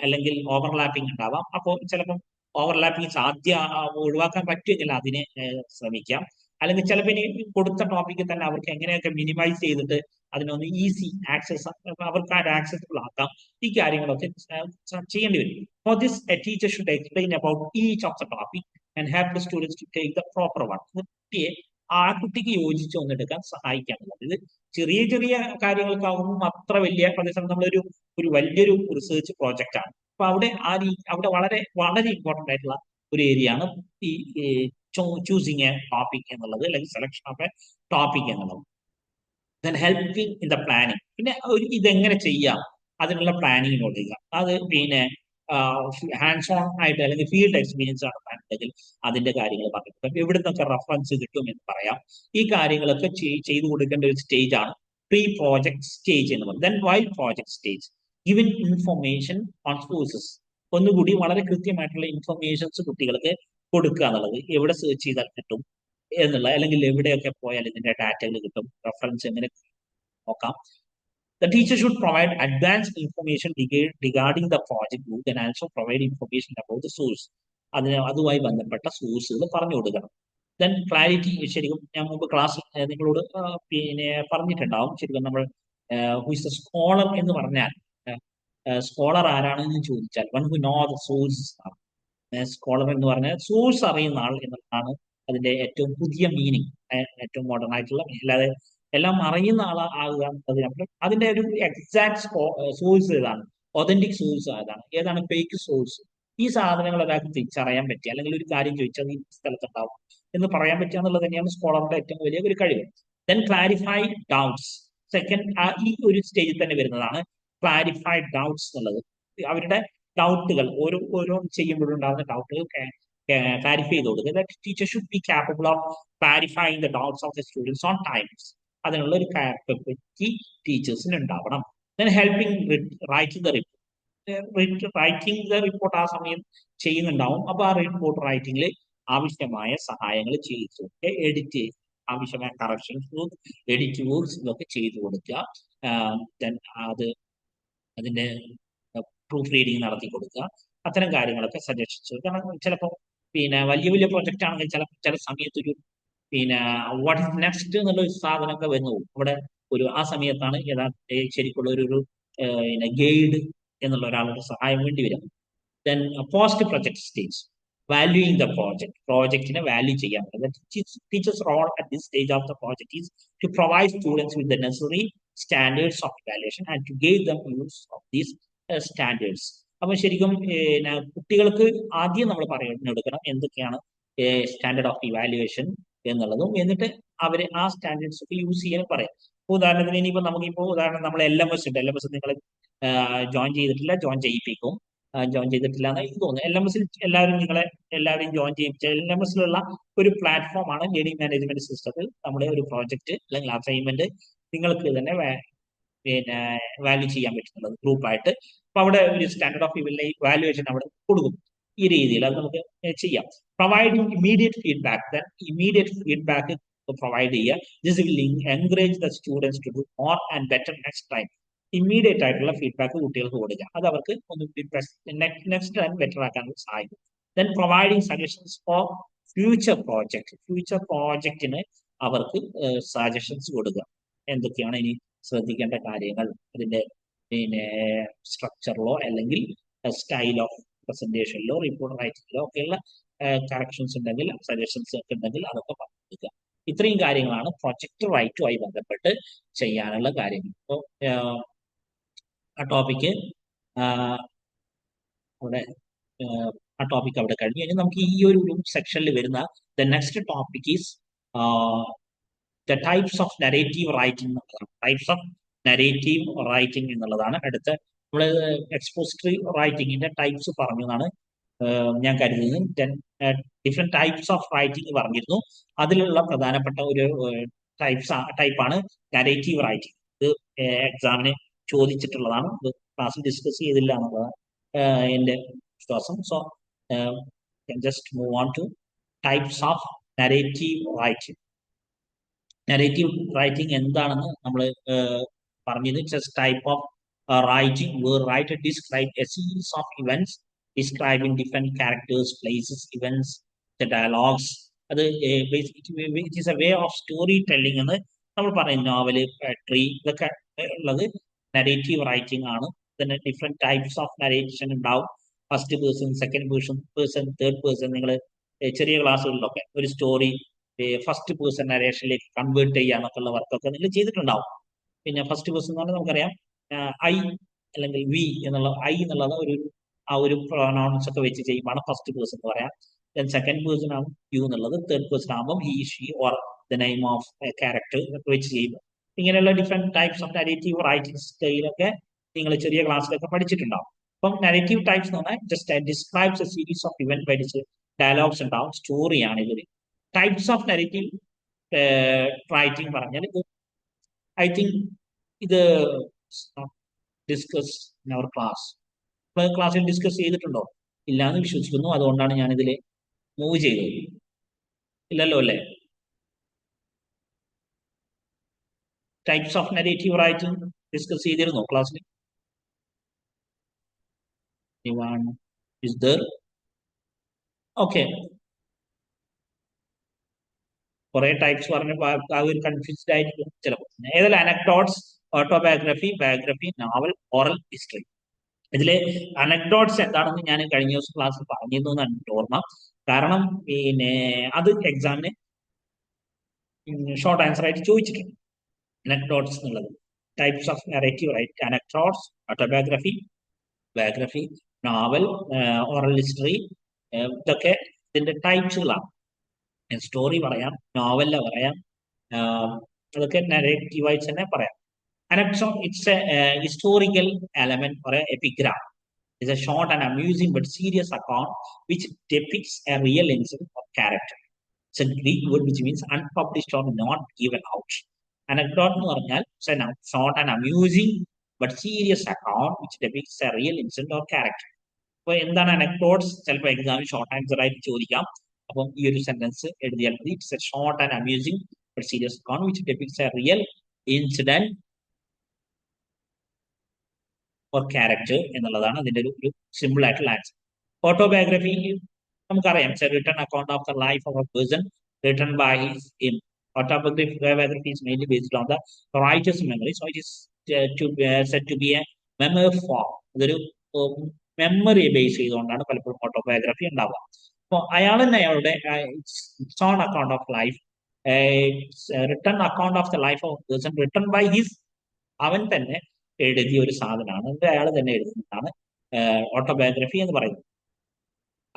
അല്ലെങ്കിൽ ഓവർലാപ്പിംഗ് ഉണ്ടാവാം. അപ്പോൾ ചിലപ്പം ഓവർലാപ്പിംഗ് ഒഴിവാക്കാൻ പറ്റുമെങ്കിൽ അതിനെ ശ്രമിക്കാം. അല്ലെങ്കിൽ ചിലപ്പോൾ ഇനി കൊടുത്ത ടോപ്പിക്ക് തന്നെ അവർക്ക് എങ്ങനെയൊക്കെ മിനിമൈസ് ചെയ്തിട്ട് അതിനൊന്ന് ഈസി ആക്സസ് അവർക്ക് ആക്സസിബിൾ ആക്കാം. ഈ കാര്യങ്ങളൊക്കെ ചെയ്യേണ്ടി വരും. For this a teacher should explain about each of the topic and have the students to take the proper one. കുട്ടിക്ക് യോജിച്ച് ഒന്നെടുക്കാൻ സഹായിക്കാനുള്ളത്. ഇത് ചെറിയ ചെറിയ കാര്യങ്ങൾക്കാവുമ്പോൾ അത്ര വലിയ അതേസമയം നമ്മളൊരു വലിയൊരു റിസർച്ച് പ്രോജക്റ്റ് ആണ്. അപ്പൊ അവിടെ വളരെ വളരെ ഇമ്പോർട്ടന്റ് ആയിട്ടുള്ള ഒരു ഏരിയ ആണ് ഈ ചൂസിങ് എ ടോപ്പിക് എന്നുള്ളത്, അല്ലെങ്കിൽ സെലക്ഷൻ ഓഫ് എ ടോപ്പിക് എന്നുള്ളത്. Then helping in the planning. പിന്നെ ഇതെങ്ങനെ ചെയ്യാം അതിനുള്ള പ്ലാനിങ് കൊടുക്കുക. അത് പിന്നെ ഹാൻഡ്സ് ഓൺ ആയിട്ട് അല്ലെങ്കിൽ ഫീൽഡ് എക്സ്പീരിയൻസ് നടത്താനുണ്ടെങ്കിൽ അതിന്റെ കാര്യങ്ങൾ പറഞ്ഞിട്ടുണ്ട്. എവിടെ നിന്നൊക്കെ റെഫറൻസ് കിട്ടും എന്ന് പറയാം. ഈ കാര്യങ്ങളൊക്കെ ചെയ്തു കൊടുക്കേണ്ട ഒരു സ്റ്റേജ് ആണ് പ്രീ പ്രോജക്ട് സ്റ്റേജ് എന്ന് പറയുന്നത്. Then while project stage, given information on sources. ഒന്നുകൂടി വളരെ കൃത്യമായിട്ടുള്ള ഇൻഫർമേഷൻസ് കുട്ടികൾക്ക് കൊടുക്കുക എന്നുള്ളത്. എവിടെ സെർച്ച് ചെയ്താൽ കിട്ടും എന്നുള്ള, അല്ലെങ്കിൽ എവിടെയൊക്കെ പോയാൽ ഇതിന്റെ ഡാറ്റകൾ കിട്ടും, റെഫറൻസ് എങ്ങനെ നോക്കാം. The teacher should provide advanced information regarding the project group and also provide information about the source. അതുമായി ബന്ധപ്പെട്ട സോഴ്സുകൾ പറഞ്ഞു കൊടുക്കണം. Then clarity. ശരിക്കും ഞാൻ മുമ്പ് ക്ലാസ്സിൽ നിങ്ങളോട് പിന്നെ പറഞ്ഞിട്ടുണ്ടാവും. ശരിക്കും നമ്മൾ ഹു ഇസ് എ സ്കോളർ എന്ന് പറഞ്ഞാൽ, സ്കോളർ ആരാണെന്ന് ചോദിച്ചാൽ one who know the source. Scholar എന്ന് പറഞ്ഞാൽ സോഴ്സ് അറിയുന്ന ആൾ എന്നുള്ളതാണ് അതിന്റെ ഏറ്റവും പുതിയ മീനിങ്, ഏറ്റവും മോഡേൺ ആയിട്ടുള്ള. അല്ലാതെ എല്ലാം അറിയുന്ന ആളുക എന്നുള്ളത് അതിന്റെ ഒരു എക്സാക്ട് സോഴ്സ് ഏതാണ്, ഒതന്റിക് സോഴ്സ് ഏതാണ് ഫേക്ക് സോഴ്സ്. ഈ സാധനങ്ങൾ ഒരാൾക്ക് തിരിച്ചറിയാൻ പറ്റുക, അല്ലെങ്കിൽ ഒരു കാര്യം ചോദിച്ചാൽ ഈ സ്ഥലത്തുണ്ടാവും എന്ന് പറയാൻ പറ്റുക എന്നുള്ളത് തന്നെയാണ് സ്കോളറിന്റെ ഏറ്റവും വലിയ ഒരു കഴിവ്. Then clarify doubts. സെക്കൻഡ് ഈ ഒരു സ്റ്റേജിൽ തന്നെ വരുന്നതാണ് ക്ലാരിഫൈ ഡൗട്ട്സ് എന്നുള്ളത്. അവരുടെ ഡൗട്ടുകൾ ഓരോ ചെയ്യുമ്പോഴും ഉണ്ടാകുന്ന ഡൗട്ടുകൾ ക്ലാരിഫൈ ചെയ്ത് കൊടുക്കുക. Teacher should B capable of clarifying the doubts of the students on times. അതിനുള്ള ഒരു കാപ്പബിലിറ്റി ടീച്ചേഴ്സിന് ഉണ്ടാവണം. then helping writing the writing the report ആ സമയം ചെയ്യുന്നുണ്ടാവും. അപ്പൊ ആ റിപ്പോർട്ട് റൈറ്റിംഗിൽ ആവശ്യമായ സഹായങ്ങൾ ചെയ്തു എഡിറ്റ് ആവശ്യമായ കറക്ഷൻസ് എഡിറ്റ് വർക്ക്സ് ഇതൊക്കെ ചെയ്തു കൊടുക്കുക. Then അത് അതിന്റെ പ്രൂഫ് റീഡിങ് നടത്തി കൊടുക്കുക. അത്തരം കാര്യങ്ങളൊക്കെ സജഷൻസ്. കാരണം ചിലപ്പോൾ പിന്നെ വലിയ വലിയ പ്രൊജക്റ്റ് ആണെങ്കിൽ ചില സമയത്ത് ഒരു പിന്നെ വാട്ട് ഇസ് നെക്സ്റ്റ് എന്നുള്ള ഒരു സാധനമൊക്കെ വന്നു പോകും. അവിടെ ആ സമയത്താണ് ശരിക്കുള്ള ഒരു ഗൈഡ് എന്നുള്ള ഒരാളുടെ സഹായം വേണ്ടി വരും. Then post project stage, valuing the പ്രോജക്റ്റിനെ വാല്യൂ ചെയ്യാൻ teachers role at this stage of the project is to provide students with the necessary standards of evaluation and to gave them use of these standards. അപ്പൊ ശരിക്കും കുട്ടികൾക്ക് ആദ്യം നമ്മൾ പറഞ്ഞെടുക്കണം എന്തൊക്കെയാണ് standard of evaluation എന്നുള്ളതും, എന്നിട്ട് അവർ ആ സ്റ്റാൻഡേർഡ്സ് ഒക്കെ യൂസ് ചെയ്യാൻ പറയാം. ഉദാഹരണത്തിന് ഇനിയിപ്പോൾ നമുക്കിപ്പോൾ ഉദാഹരണം നമ്മൾ LMS ഉണ്ട്. LMS നിങ്ങൾ ജോയിൻ ചെയ്തിട്ടില്ല, ജോയിൻ ചെയ്യിപ്പിക്കും. ജോയിൻ ചെയ്തിട്ടില്ല എന്ന് എനിക്ക് തോന്നുന്നു. LMS എല്ലാവരും ജോയിൻ ചെയ്യിപ്പിച്ച LMSലുള്ള ഒരു പ്ലാറ്റ്ഫോമാണ് ലേണിംഗ് മാനേജ്മെന്റ് സിസ്റ്റത്തിൽ നമ്മുടെ ഒരു പ്രോജക്റ്റ് അല്ലെങ്കിൽ അസൈൻമെന്റ് നിങ്ങൾക്ക് തന്നെ പിന്നെ വാല്യൂ ചെയ്യാൻ പറ്റുന്നുള്ളത് ഗ്രൂപ്പായിട്ട്. അപ്പൊ അവിടെ ഒരു സ്റ്റാൻഡേർഡ് ഓഫ് വാല്യുവേഷൻ അവിടെ കൊടുക്കും. ഈ രീതിയിൽ അത് നമുക്ക് ചെയ്യാം. Providing immediate feedback, immediate feedback provide ചെയ്യുക. This will encourage the students to do more and better next time. Immediate ആയിട്ടുള്ള ഫീഡ്ബാക്ക് കുട്ടികൾക്ക് കൊടുക്കുക. അത് അവർക്ക് ഒന്ന് നെക്സ്റ്റ് ടൈം ബെറ്റർ ആക്കാനുള്ള സഹായിക്കും. Then providing suggestions for future പ്രോജക്റ്റിന് അവർക്ക് സജഷൻസ് കൊടുക്കുക. എന്തൊക്കെയാണ് ഇനി ശ്രദ്ധിക്കേണ്ട കാര്യങ്ങൾ, അതിന്റെ പിന്നെ സ്ട്രക്ചറിലോ അല്ലെങ്കിൽ സ്റ്റൈൽ ഓഫ് പ്രസന്റേഷനിലോ റിപ്പോർട്ട് റൈറ്റിംഗിലോ ഒക്കെയുള്ള കറക്ഷൻസ് ഉണ്ടെങ്കിൽ സജഷൻസ് ഒക്കെ ഉണ്ടെങ്കിൽ അതൊക്കെ പറഞ്ഞു കൊടുക്കുക. ഇത്രയും കാര്യങ്ങളാണ് പ്രൊജക്ട് റൈറ്റുമായി ബന്ധപ്പെട്ട് ചെയ്യാനുള്ള കാര്യങ്ങൾ. അപ്പോൾ ആ ടോപ്പിക്ക് അവിടെ കഴിഞ്ഞു. ഇനി നമുക്ക് ഈ ഒരു സെക്ഷനിൽ വരുന്ന the next topic is the types of narrative writing എന്നുള്ളതാണ്. ടൈപ്സ് ഓഫ് നരേറ്റീവ് റൈറ്റിംഗ് എന്നുള്ളതാണ് അടുത്ത. നമ്മൾ എക്സ്പോസിറ്ററി റൈറ്റിംഗിന്റെ ടൈപ്സ് പറഞ്ഞു എന്നാണ് ഞാൻ കരുതുന്നത്. ഡിഫറെന്റ് ടൈപ്സ് ഓഫ് റൈറ്റിംഗ് പറഞ്ഞിരുന്നു. അതിലുള്ള പ്രധാനപ്പെട്ട ഒരു ടൈപ്പാണ് നരേറ്റീവ് റൈറ്റിംഗ്. ഇത് എക്സാമിന് ചോദിച്ചിട്ടുള്ളതാണ്. ഇത് ക്ലാസ്സിൽ ഡിസ്കസ് ചെയ്തില്ല എന്നുള്ളതാണ് എൻ്റെ വിശ്വാസം. So just move on two types of narrative writing. Narrative writing എന്താണെന്ന് നമ്മൾ പറഞ്ഞത്. It's type of writing where writer describe a series of events describing different characters, places, events, the dialogues. അത് it is a way of story telling എന്ന് നമ്മൾ പറയും. Novel, poetry ഇതൊക്കെ ഉള്ളത് narrative writing ആണ്. പിന്നെ ഡിഫറെന്റ് ടൈപ്സ് ഓഫ് നരേഷൻ ഉണ്ടാവും. First person, second person, third person. നിങ്ങൾ ചെറിയ ക്ലാസ്സുകളിലൊക്കെ ഒരു സ്റ്റോറി ഫസ്റ്റ് പേഴ്സൺ നരേഷനിലേക്ക് കൺവേർട്ട് ചെയ്യാന്നൊക്കെ ഉള്ള വർക്കൊക്കെ നിങ്ങൾ ചെയ്തിട്ടുണ്ടാവും. പിന്നെ ഫസ്റ്റ് പേഴ്സൺ എന്ന് പറഞ്ഞാൽ നമുക്കറിയാം ഐ അല്ലെങ്കിൽ വി എന്നുള്ള എന്നുള്ളത് ഒരു പ്രൊനൗൺസ് ഒക്കെ വെച്ച് ചെയ്യുമ്പോൾ ഫസ്റ്റ് പേഴ്സൺ എന്ന് പറയാം. ദെൻ സെക്കൻഡ് പേഴ്സൺ ആണ് യു എന്നുള്ളത്. തേർഡ് പേഴ്സൺ ആകുമ്പോൾ he, she or the name of character ഒക്കെ വെച്ച് ചെയ്യുമ്പോൾ ഇങ്ങനെയുള്ള different types of narrative writing സ്റ്റൈലൊക്കെ നിങ്ങൾ ചെറിയ ക്ലാസ്സിലൊക്കെ പഠിച്ചിട്ടുണ്ടാവും. അപ്പം നരേറ്റീവ് ടൈപ്സ് എന്ന് പറഞ്ഞാൽ just describes a series of event പഠിച്ച് ഡയലോഗ്സ് ഉണ്ടാവും, സ്റ്റോറിയാണ് ഇവര്. ടൈപ്സ് ഓഫ് നരേറ്റീവ് റൈറ്റിംഗ് പറഞ്ഞാൽ ഐ തിങ്ക് ഇത് ഡിസ്കസ് ഇൻ അവർ ക്ലാസ്. ക്ലാസ്സിൽ ഡിസ്കസ് ചെയ്തിട്ടുണ്ടോ? ഇല്ലാന്ന് വിശ്വസിക്കുന്നു. അതുകൊണ്ടാണ് ഞാൻ ഇതിൽ മൂവ് ചെയ്തത്. ഇല്ലല്ലോ അല്ലേ? Types of narrative writing discuss ചെയ്തിരുന്നോ ക്ലാസ്സിൽ? ഓക്കെ. കുറെ ടൈപ്സ് പറഞ്ഞപ്പോൾ ആ ഒരു കൺഫ്യൂസ്ഡ് ആയിരിക്കും ചിലപ്പോൾ. ഏതെല്ലാം anecdotes, autobiography, biography, novel, oral history. ഇതിലെ അനക്ഡോട്ട്സ് എന്താണെന്ന് ഞാൻ കഴിഞ്ഞ ദിവസം ക്ലാസ്സിൽ പറഞ്ഞിരുന്നു എന്നാണ് എനിക്ക് ഓർമ്മ. കാരണം പിന്നെ അത് എക്സാമിന് ഷോർട്ട് ആൻസർ ആയിട്ട് ചോദിച്ചിട്ടുണ്ട്. അനക്ഡോട്ട്സ് എന്നുള്ളത് types of narrative write. Anecdotes, autobiography, biography, novel, oral history ഇതൊക്കെ ഇതിന്റെ ടൈപ്സുകളാണ്. സ്റ്റോറി പറയാം, നോവലില പറയാം, അതൊക്കെ നരേറ്റീവായിട്ട് തന്നെ പറയാം. Anecdote, it's a historical element or an epigram. It's a short and amusing but serious account which depicts a real incident or character. It's a Greek word which means unpublished or not given out. Anecdote എന്ന് പറഞ്ഞാൽ short and amusing but serious account which depicts a real incident or character. അപ്പോൾ എന്താണ് anecdotes? ചിലപ്പോൾ എക്സാമിന് short answer ആയിട്ട് ചോദിക്കാം. അപ്പം ഈ ഒരു സെന്റൻസ് എഴുതിയാൽ മതി. It's a short and amusing but serious account which depicts a real incident or character എന്നുള്ളതാണ് അതിന്റെ ഒരു സിമ്പിൾ ആയിട്ടുള്ള ആൻസർ. ഓട്ടോബയോഗ്രഫി നമുക്കറിയാം, written account of the life of a person written by him. Autobiography is mainly based on the writer's memory, so it is said to be a memoir form. അതൊരു memory base ചെയ്തുകൊണ്ടാണ് പലപ്പോഴും autobiography ഉണ്ടാവുക. അപ്പോൾ അയാൾ തന്നെ അയാളുടെ it's own account of life, written account of the life of person written by his, അവൻ തന്നെ എഴുതിയ ഒരു സാധനമാണ്, അത് അയാൾ തന്നെ എഴുതുന്നതാണ് ഓട്ടോബയോഗ്രഫി എന്ന് പറയുന്നത്.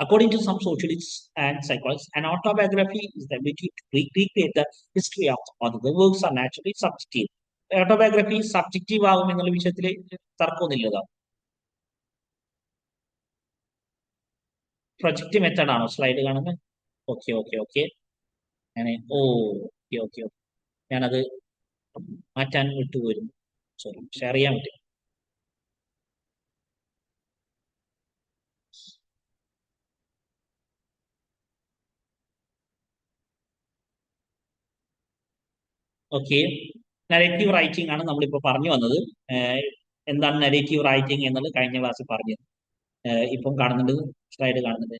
According to some socialists and psychologists, an autobiography is the ability to recreate the history of the author. The works are naturally subjective. Autobiography subjective ആകും എന്നുള്ള വിഷയത്തിൽ തർക്കമൊന്നുമില്ലതാ. പ്രൊജക്റ്റ് മെത്തേഡ് ആണോ സ്ലൈഡ് കാണുന്നത്? ഓക്കെ ഓക്കെ ഓക്കെ അങ്ങനെ okay okay okay ഞാനത് മാറ്റാൻ വിട്ടുപോയിരുന്നു, sorry, share ചെയ്യാൻ പറ്റും. ഓക്കെ, നരേറ്റീവ് റൈറ്റിംഗ് ആണ് നമ്മളിപ്പോൾ പറഞ്ഞു വന്നത്. എന്താണ് നരേറ്റീവ് റൈറ്റിംഗ് എന്നുള്ളത് കഴിഞ്ഞ ക്ലാസ്സിൽ പറഞ്ഞത്. ഇപ്പം കാണുന്നുണ്ട്, സ്ലൈഡ് കാണുന്നുണ്ട്.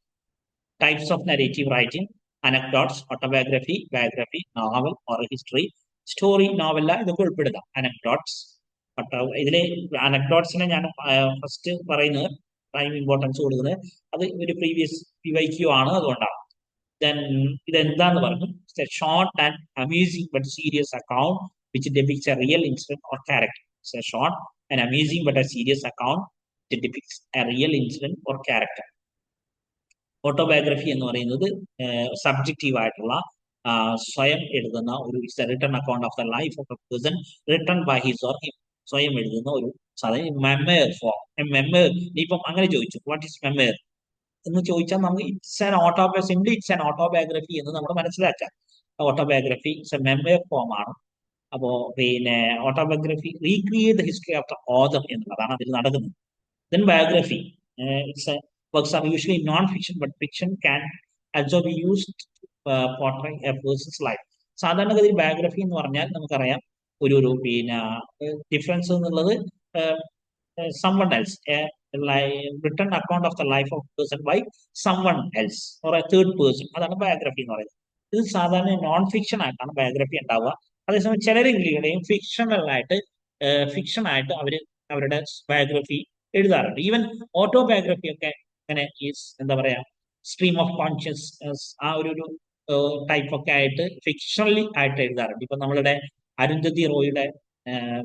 Types of narrative writing: anecdotes, autobiography, biography, novel or history, story, novella, ഇതൊക്കെ ഉൾപ്പെടുത്താം. അനക്ഡോട്ട്സ്, ഇതില് അനക്ഡോട്ട്സിനെ ഞാൻ ഫസ്റ്റ് പറയുന്നത് ടൈം ഇമ്പോർട്ടൻസ് കൊടുക്കുന്നത് അത് ഒരു പ്രീവിയസ് PYQ ആണ്, അതുകൊണ്ടാണ്. ദെൻ ഇതെന്താന്ന് പറഞ്ഞു, short and amusing but serious account which depicts a real incident or character. Short and amusing but a serious account which depicts a real incident or character. Autobiography എന്ന് പറയുന്നത് subjective ആയിട്ടുള്ള സ്വയം എഴുതുന്ന ഒരു written account of the life of a person written by his or him, സ്വയം എഴുതുന്ന ഒരു സാധനം. Memoir form, memoir. ഇപ്പം അങ്ങനെ ചോദിച്ചു, വാട്ട് ഈസ് മെമ്മർ എന്ന് ചോദിച്ചാൽ നമുക്ക് it's an autobiography, simply it's an autobiography എന്ന് നമ്മൾ മനസ്സിലാക്കാം. Autobiography it's A memoir form ആണ്. അപ്പോ പിന്നെ autobiography recreate the history of the author എന്നുള്ളതാണ് അതിൽ നടക്കുന്നത്. Then biography, it's works are usually non-fiction, but fiction can also be used to portray a person's life. സാധാരണഗതിയിൽ ബയോഗ്രഫി എന്ന് പറഞ്ഞാൽ നമുക്കറിയാം ഒരു പിന്നെ ഡിഫറൻസ് എന്നുള്ളത് someone else, written account of the life of a person by someone else or a third person, അതാണ് biography എന്ന് പറയുന്നത്. ഇത് സാധാരണ നോൺ ഫിക്ഷൻ ആയിട്ടാണ് ബയോഗ്രഫി ഉണ്ടാവുക. അതേസമയം ചിലരെങ്കിലും ഫിക്ഷൻ ആയിട്ട് അവരുടെ ബയോഗ്രഫി എഴുതാറുണ്ട്. ഈവൻ ഓട്ടോബയോഗ്രഫി ഒക്കെ അങ്ങനെ എന്താ പറയാ, സ്ട്രീം ഓഫ് കോൺഷ്യസ്നസ് ആ ഒരു ടൈപ്പ് ഒക്കെ ആയിട്ട് ഫിക്ഷണലി ആയിട്ട് എഴുതാറുണ്ട്. ഇപ്പൊ നമ്മളുടെ അരുന്ധതി റോയുടെ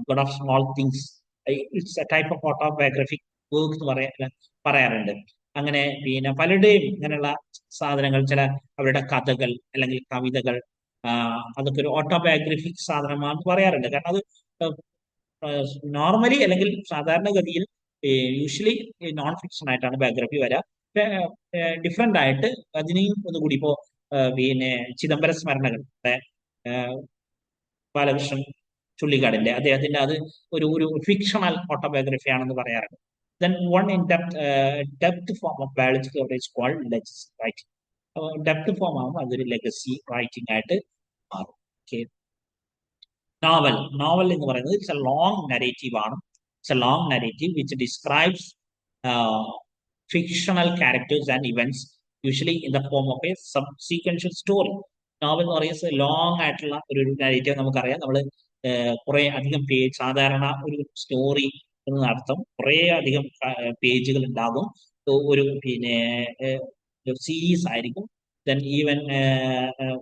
God of Small Things, it's a type of autobiographic work എന്ന് പറയാറുണ്ട്. അങ്ങനെ പിന്നെ പലരുടെയും ഇങ്ങനെയുള്ള സാധനങ്ങൾ, ചില അവരുടെ കഥകൾ അല്ലെങ്കിൽ കവിതകൾ, അതൊക്കെ ഒരു ഓട്ടോബയോഗ്രഫിക് സാധനമാണെന്ന് പറയാറുണ്ട്. കാരണം അത് നോർമലി അല്ലെങ്കിൽ സാധാരണഗതിയിൽ യൂഷ്വലി നോൺ ഫിക്ഷൻ ആയിട്ടാണ് ബയോഗ്രഫി വരിക. ഡിഫറെന്റ് ആയിട്ട് അതിനെയും ഒന്നുകൂടി ഇപ്പോ പിന്നെ ചിദംബര സ്മരണകൾ, ബാലകൃഷ്ണൻ ചുള്ളിക്കാടിന്റെ, അദ്ദേഹത്തിന്റെ അത് ഒരു ഫിക്ഷണൽ ഓട്ടോബയോഗ്രഫി ആണെന്ന് പറയാറുണ്ട്. Then one in depth form of biological coverage called legacy writing. Depth form ആകുമ്പോൾ അതൊരു ലെഗസി റൈറ്റിംഗ് ആയിട്ട് മാറും. ഓക്കെ, നോവൽ എന്ന് പറയുന്നത് ഇറ്റ്സ് എ ലോങ് നരേറ്റീവ് ആണ്. It's a long narrative which describes fictional characters and events, usually in the form of a subsequential story. Novel എന്ന് പറയുന്നത് long ആയിട്ടുള്ള ഒരു നരേറ്റീവ്. നമുക്കറിയാം, നമ്മൾ കുറെ അധികം പേജ്, സാധാരണ ഒരു സ്റ്റോറി എന്നർത്ഥം കുറെ അധികം പേജുകൾ ഉണ്ടാകും. ഒരു പിന്നെ സീരീസ് ആയിരിക്കും. ദെൻ ഈവൻ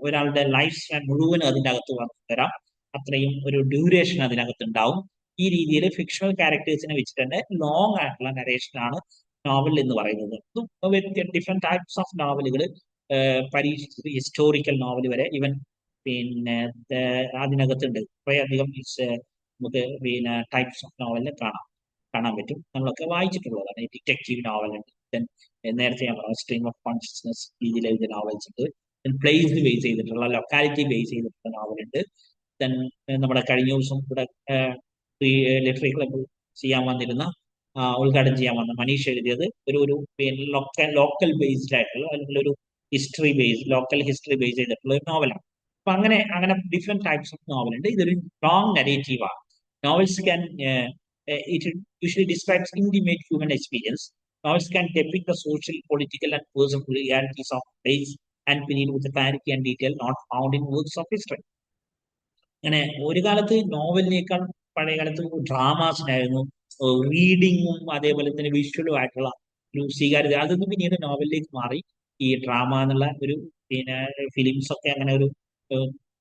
ഒരാളുടെ ലൈഫ് സ്പാൻ മുഴുവനും അതിൻ്റെ അകത്ത് വരാം, അത്രയും ഒരു ഡ്യൂറേഷൻ അതിനകത്ത് ഉണ്ടാവും. ഈ രീതിയിൽ ഫിക്ഷണൽ ക്യാരക്ടേഴ്സിനെ വെച്ചിട്ട് തന്നെ ലോങ് ആയിട്ടുള്ള നരേഷൻ ആണ് നോവൽ എന്ന് പറയുന്നത്. ഡിഫറെന്റ് ടൈപ്സ് ഓഫ് നോവലുകൾ പരീക്ഷിച്ചത് ഹിസ്റ്റോറിക്കൽ നോവൽ വരെ ഈവൻ പിന്നെ അതിനകത്തുണ്ട്. കുറേ അധികം നമുക്ക് പിന്നെ ടൈപ്സ് ഓഫ് നോവലിനെ കാണാൻ പറ്റും. നമ്മളൊക്കെ വായിച്ചിട്ടുള്ളതാണ്. ഡിറ്റക്റ്റീവ് നോവൽ ഉണ്ട്, നേരത്തെ ഞാൻ പറഞ്ഞ സ്ട്രീം ഓഫ് കോൺഷ്യസ്നസ് രീതിയിൽ എഴുതിയ നോവൽസ് ഉണ്ട്, പ്ലേസ് ബേസ് ചെയ്തിട്ടുള്ള, ലൊക്കാലിറ്റി ബേസ് ചെയ്തിട്ടുള്ള നോവലുണ്ട്. ദെൻ നമ്മുടെ കഴിഞ്ഞ ദിവസം ഇവിടെ ലിറ്റററി ക്ലബ് ചെയ്യാൻ വന്നിരുന്ന ഉദ്ഘാടനം ചെയ്യാൻ വന്ന മനീഷ് എഴുതിയത് ഒരു പിന്നെ ലോക്കൽ ബേസ്ഡ് ആയിട്ടുള്ള അല്ലെങ്കിൽ ഒരു ലോക്കൽ ഹിസ്റ്ററി ബേസ് ചെയ്തിട്ടുള്ള ഒരു നോവലാണ്. അപ്പൊ അങ്ങനെ അങ്ങനെ ഡിഫറെന്റ് ടൈപ്സ് ഓഫ് നോവൽ ഉണ്ട്. ഇതൊരു ലോങ് നെറേറ്റീവ് ആണ്. Novels can it usually describes intimate human experience. Novels can depict the social, political, and personal realities of place and period with the clarity and detail not found in works of history. അങ്ങനെ ഒരു കാലത്ത് നോവലിനേക്കാൾ പഴയ കാലത്ത് ഡ്രാമാസിനായിരുന്നു റീഡിങ്ങും അതേപോലെ തന്നെ വിഷ്വലും ആയിട്ടുള്ള ഒരു സ്വീകാര്യത. അതൊന്നും പിന്നീട് നോവലിലേക്ക് മാറി. ഈ ഡ്രാമ എന്നുള്ള ഒരു പിന്നെ ഫിലിംസ് ഒക്കെ അങ്ങനെ ഒരു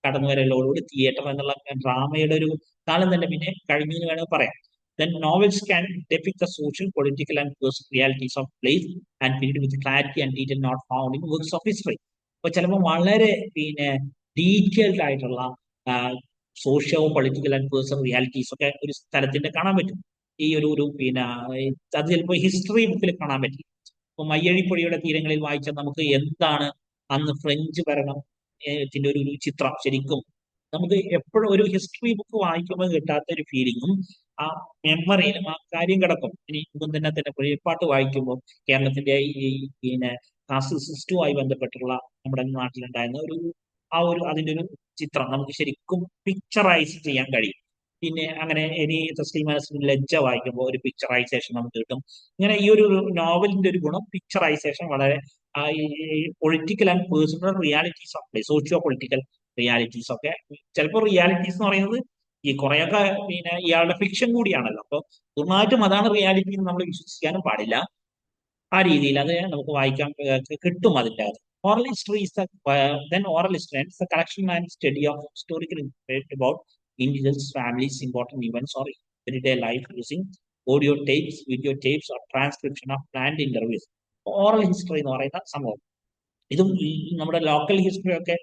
കടന്നു വരലോടുകൂടി തിയേറ്റർ എന്നുള്ള ഡ്രാമയുടെ ഒരു കാലം തന്നെ പിന്നെ കഴിഞ്ഞു എന്ന് വേണമെങ്കിൽ പറയാം. Then novels can depict the social, political, and personal realities of place and period with clarity and detail not found in works of history. അപ്പൊ ചിലപ്പോൾ വളരെ പിന്നെ ഡീറ്റെയിൽഡ് ആയിട്ടുള്ള socio political and personal realities ഒക്കെ ഒരു സ്ഥലത്തിന്റെ കാണാൻ പറ്റും. ഈ ഒരു പിന്നെ അത് ചിലപ്പോൾ ഹിസ്റ്ററി ബുക്കിൽ കാണാൻ പറ്റില്ല. ഇപ്പൊ മയ്യഴിപ്പുഴയുടെ തീരങ്ങളിൽ വായിച്ചാൽ നമുക്ക് എന്താണ് അന്ന് ഫ്രഞ്ച് ഭരണത്തിന്റെ ഒരു ചിത്രം ശരിക്കും നമുക്ക് എപ്പോഴും ഒരു ഹിസ്റ്ററി ബുക്ക് വായിക്കുമ്പോൾ കിട്ടാത്ത ഒരു ഫീലിങ്ങും ആ മെമ്മറിയിലും ആ കാര്യം കിടക്കും. ഇനി ഇപ്പം തന്നെ പുഴപ്പാട്ട് വായിക്കുമ്പോൾ കേരളത്തിന്റെ ഈ പിന്നെ കാസ്റ്റ് സിസ്റ്റവുമായി ബന്ധപ്പെട്ടുള്ള നമ്മുടെ നാട്ടിലുണ്ടായിരുന്ന അതിന്റെ ഒരു ചിത്രം നമുക്ക് ശരിക്കും പിക്ചറൈസ് ചെയ്യാൻ കഴിയും. പിന്നെ അങ്ങനെ ഇനി തസ്ലീമ നസ്രിൻ ലജ്ജ വായിക്കുമ്പോൾ ഒരു പിക്ചറൈസേഷൻ നമുക്ക് കിട്ടും. ഇങ്ങനെ ഈ ഒരു നോവലിന്റെ ഒരു ഗുണം പിക്ചറൈസേഷൻ വളരെ പൊളിറ്റിക്കൽ ആൻഡ് പേഴ്സണൽ റിയാലിറ്റീസ് ഒക്കെ സോഷ്യോ പൊളിറ്റിക്കൽ റിയാലിറ്റീസ് ഒക്കെ ചിലപ്പോൾ റിയാലിറ്റീസ് എന്ന് പറയുന്നത് ഈ കുറെയൊക്കെ പിന്നെ ഇയാളുടെ ഫിക്ഷൻ കൂടിയാണല്ലോ. അപ്പൊ പൂർണ്ണമായിട്ടും അതാണ് റിയാലിറ്റി എന്ന് നമ്മൾ വിശ്വസിക്കാനും പാടില്ല. ആ രീതിയിൽ അത് നമുക്ക് വായിക്കാൻ കിട്ടും അതിൻ്റെ അകത്ത്. Oral history is oral history is A collection and study of historical information about individuals, families, important events or everyday life using audio tapes, video tapes or transcription of planned interviews. Oral history എന്ന് പറയുന്ന സംഭവം ഇതും നമ്മുടെ local history ഒക്കെ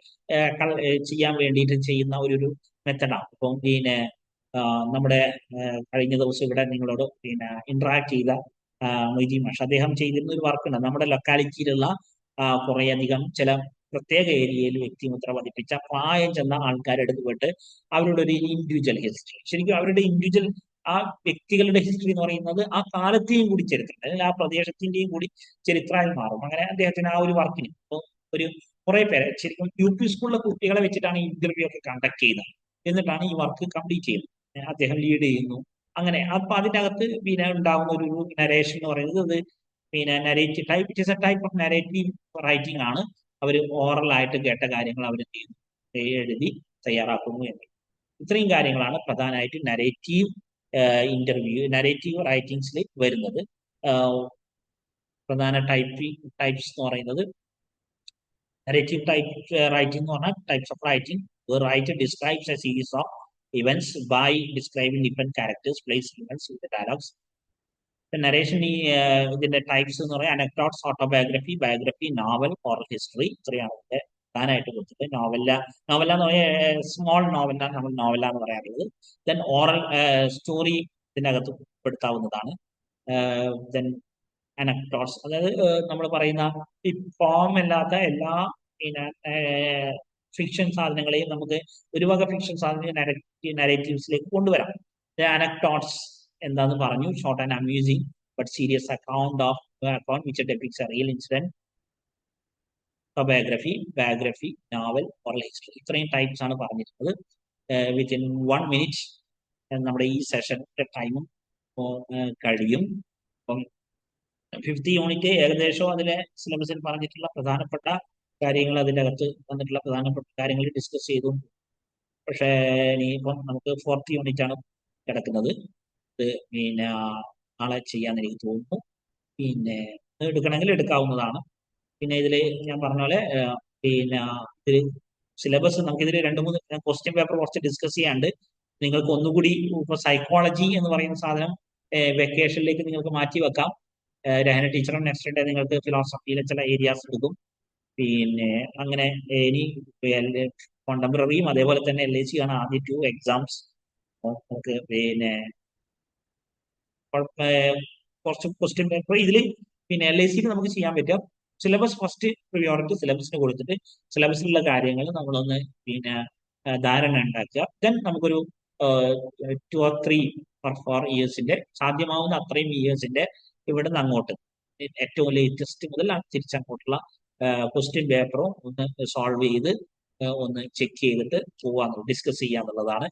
ചെയ്യാൻ വേണ്ടിയിട്ട് ചെയ്യുന്ന ഒരു മെത്തഡാണ്. ഇപ്പം പിന്നെ നമ്മുടെ കഴിഞ്ഞ ദിവസം ഇവിടെ നിങ്ങളോട് പിന്നെ ഇന്ററാക്ട് ചെയ്ത മൊയ്തീൻ മാഷ് അദ്ദേഹം ചെയ്തിരുന്ന ഒരു വർക്കുണ്ട്. നമ്മുടെ ലൊക്കാലിറ്റിയിലുള്ള കുറേയധികം ചില പ്രത്യേക ഏരിയയിൽ വ്യക്തിമുദ്ര പതിപ്പിച്ച പ്രായം ചെന്ന ആൾക്കാരെടുത്ത് പോയിട്ട് അവരുടെ ഒരു ഇൻഡിവിജ്വൽ ഹിസ്റ്ററി, ശരിക്കും അവരുടെ ഇൻഡിവിജ്വൽ ആ വ്യക്തികളുടെ ഹിസ്റ്ററി എന്ന് പറയുന്നത് ആ കാലത്തെയും കൂടി ചരിത്രം അല്ലെങ്കിൽ ആ പ്രദേശത്തിന്റെയും കൂടി ചരിത്രമായി മാറും. അങ്ങനെ അദ്ദേഹത്തിന് ആ ഒരു വർക്കിന് ഒരു കുറെ പേരെ ശരിക്കും UP സ്കൂളിലെ കുട്ടികളെ വെച്ചിട്ടാണ് ഈ ഇന്റർവ്യൂ ഒക്കെ കണ്ടക്ട് ചെയ്യുന്നത്. എന്നിട്ടാണ് ഈ വർക്ക് കംപ്ലീറ്റ് ചെയ്യുന്നത്. അദ്ദേഹം ലീഡ് ചെയ്യുന്നു. അങ്ങനെ അപ്പൊ അതിൻ്റെ അകത്ത് പിന്നെ ഉണ്ടാകുന്ന ഒരു നരേഷൻ എന്ന് പറയുന്നത് അത് പിന്നെ narrative type, it is A type of narrative writing ആണ്. അവർ ഓറൽ ആയിട്ട് കേട്ട കാര്യങ്ങൾ അവർ എഴുതി തയ്യാറാക്കുന്നു എന്ന്. ഇത്രയും കാര്യങ്ങളാണ് പ്രധാനമായിട്ട് നരേറ്റീവ് റൈറ്റിംഗ്സിൽ വരുന്നത്. പ്രധാന ടൈപ്സ് എന്ന് പറയുന്നത് നരേറ്റീവ് റൈറ്റിംഗ് എന്ന് പറഞ്ഞാൽ types of writing. Writer describes a series of events by describing different characters, place, events with the dialogues. The narration ഇതിന്റെ ടൈപ്സ് എന്ന് പറയുന്നത് anecdotes, autobiography, biography, novel, oral history. ഇത്രയാണ് ഇതിന്റെ പ്രധാനമായിട്ട് കൊടുത്തത്. നോവല്ല എന്ന് പറഞ്ഞാൽ സ്മോൾ നോവലാണ് നമ്മൾ നോവല എന്ന് പറയാറുള്ളത്. ദെൻ ഓറൽ സ്റ്റോറി ഇതിന്റെ അകത്ത് ഉൾപ്പെടുത്താവുന്നതാണ്. ദെൻ അനക്ഡോട്ട്സ്, അതായത് നമ്മൾ പറയുന്ന ഈ ഫോം അല്ലാത്ത എല്ലാ പിന്നെ ഫിക്ഷൻ സാധനങ്ങളെയും നമുക്ക് ഒരു വക ഫിക്ഷൻ സാധനങ്ങൾ നരേറ്റീവ്സിലേക്ക് കൊണ്ടുവരാം. അനക്ഡോട്ട്സ് എന്താന്ന് പറഞ്ഞു, short and amusing but serious account which depicts a real incident. Biography, novel, oral history. ഇത്രയും ടൈപ്സ് ആണ് പറഞ്ഞിട്ടുള്ളത്. വിത്തിൻ 1 minute നമ്മുടെ ഈ സെഷന്റെ ടൈമും കഴിയും. അപ്പം 5th യൂണിറ്റ് ഏകദേശം അതിലെ സിലബസിൽ പറഞ്ഞിട്ടുള്ള പ്രധാനപ്പെട്ട കാര്യങ്ങൾ അതിൻ്റെ അകത്ത് വന്നിട്ടുള്ള പ്രധാനപ്പെട്ട കാര്യങ്ങൾ ഡിസ്കസ് ചെയ്തു. പക്ഷേ ഇനിയിപ്പം നമുക്ക് 4th യൂണിറ്റ് ആണ് കിടക്കുന്നത്. ഇത് പിന്നെ നാളെ ചെയ്യാന്ന് എനിക്ക് തോന്നുന്നു. പിന്നെ എടുക്കണമെങ്കിൽ എടുക്കാവുന്നതാണ്. പിന്നെ ഇതിൽ ഞാൻ പറഞ്ഞ പോലെ പിന്നെ ഇതിൽ സിലബസ് നമുക്കിതിൽ 2-3 ക്വസ്റ്റ്യൻ പേപ്പർ കുറച്ച് ഡിസ്കസ് ചെയ്യാണ്ട് നിങ്ങൾക്ക് ഒന്നുകൂടി ഇപ്പൊ സൈക്കോളജി എന്ന് പറയുന്ന സാധനം വെക്കേഷനിലേക്ക് നിങ്ങൾക്ക് മാറ്റി വെക്കാം. രഹന ടീച്ചറും നെക്സ്റ്റ് ഡേ നിങ്ങൾക്ക് ഫിലോസഫിയിലെ ചില ഏരിയാസ് എടുക്കും. പിന്നെ അങ്ങനെ ഇനി കോണ്ടംപററിയും അതേപോലെ തന്നെ LIC ആണ് ആദ്യ 2 എക്സാംസ്. നമുക്ക് പിന്നെ കുറച്ച് ക്വസ്റ്റ്യൻ പേപ്പർ ഇതിൽ പിന്നെ LICക്ക് നമുക്ക് ചെയ്യാൻ പറ്റും. സിലബസ് ഫസ്റ്റ് പ്രിയോറിറ്റി സിലബസിന് കൊടുത്തിട്ട് സിലബസിലുള്ള കാര്യങ്ങൾ നമ്മളൊന്ന് പിന്നെ ധാരണ ഉണ്ടാക്കുക. ദെൻ നമുക്കൊരു 2 or 3 ഫോർ ഇയേഴ്സിന്റെ സാധ്യമാവുന്ന അത്രയും ഇയേഴ്സിന്റെ ഇവിടുന്ന് അങ്ങോട്ട് ഏറ്റവും ലേറ്റസ്റ്റ് മുതൽ തിരിച്ചങ്ങോട്ടുള്ള ക്വസ്റ്റ്യൻ പേപ്പറും ഒന്ന് സോൾവ് ചെയ്ത് ഒന്ന് ചെക്ക് ചെയ്തിട്ട് പോവാന്നുള്ളത് ഡിസ്കസ് ചെയ്യാന്നുള്ളതാണ്